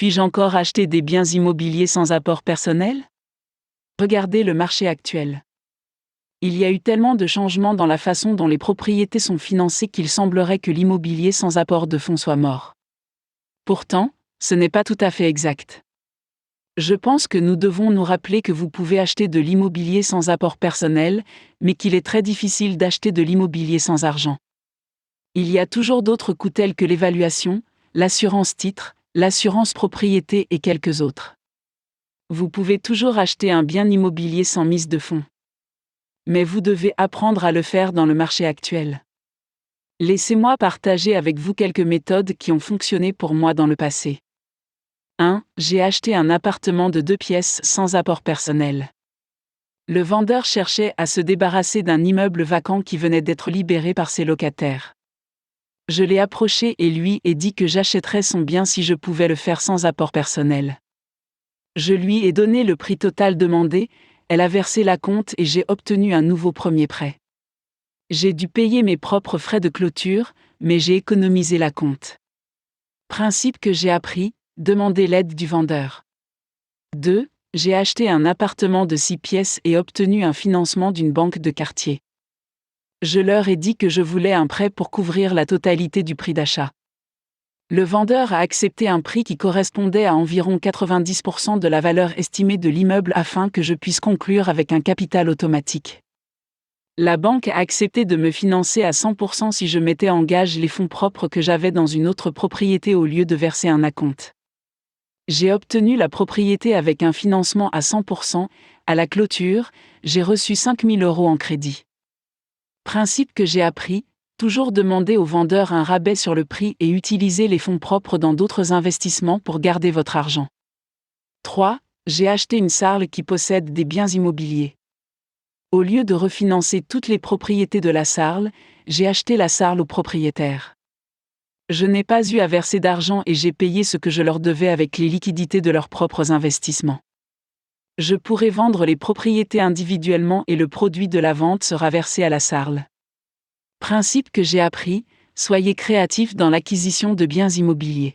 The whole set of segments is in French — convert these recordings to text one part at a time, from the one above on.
Puis-je encore acheter des biens immobiliers sans apport personnel? Regardez le marché actuel. Il y a eu tellement de changements dans la façon dont les propriétés sont financées qu'il semblerait que l'immobilier sans apport de fonds soit mort. Pourtant, ce n'est pas tout à fait exact. Je pense que nous devons nous rappeler que vous pouvez acheter de l'immobilier sans apport personnel, mais qu'il est très difficile d'acheter de l'immobilier sans argent. Il y a toujours d'autres coûts tels que l'évaluation, l'assurance titre, l'assurance propriété et quelques autres. Vous pouvez toujours acheter un bien immobilier sans mise de fonds. Mais vous devez apprendre à le faire dans le marché actuel. Laissez-moi partager avec vous quelques méthodes qui ont fonctionné pour moi dans le passé. 1. J'ai acheté un appartement de 2 pièces sans apport personnel. Le vendeur cherchait à se débarrasser d'un immeuble vacant qui venait d'être libéré par ses locataires. Je l'ai approché et lui ai dit que j'achèterais son bien si je pouvais le faire sans apport personnel. Je lui ai donné le prix total demandé, elle a versé l'acompte et j'ai obtenu un nouveau premier prêt. J'ai dû payer mes propres frais de clôture, mais j'ai économisé l'acompte. Principe que j'ai appris, demandez l'aide du vendeur. 2. J'ai acheté un appartement de 6 pièces et obtenu un financement d'une banque de quartier. Je leur ai dit que je voulais un prêt pour couvrir la totalité du prix d'achat. Le vendeur a accepté un prix qui correspondait à environ 90% de la valeur estimée de l'immeuble afin que je puisse conclure avec un capital automatique. La banque a accepté de me financer à 100% si je mettais en gage les fonds propres que j'avais dans une autre propriété au lieu de verser un acompte. J'ai obtenu la propriété avec un financement à 100%, à la clôture, j'ai reçu 5 000 € en crédit. Principe que j'ai appris, toujours demander au vendeur un rabais sur le prix et utiliser les fonds propres dans d'autres investissements pour garder votre argent. 3. J'ai acheté une SARL qui possède des biens immobiliers. Au lieu de refinancer toutes les propriétés de la SARL, j'ai acheté la SARL aux propriétaires. Je n'ai pas eu à verser d'argent et j'ai payé ce que je leur devais avec les liquidités de leurs propres investissements. Je pourrai vendre les propriétés individuellement et le produit de la vente sera versé à la SARL. Principe que j'ai appris, soyez créatif dans l'acquisition de biens immobiliers.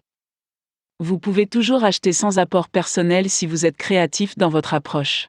Vous pouvez toujours acheter sans apport personnel si vous êtes créatif dans votre approche.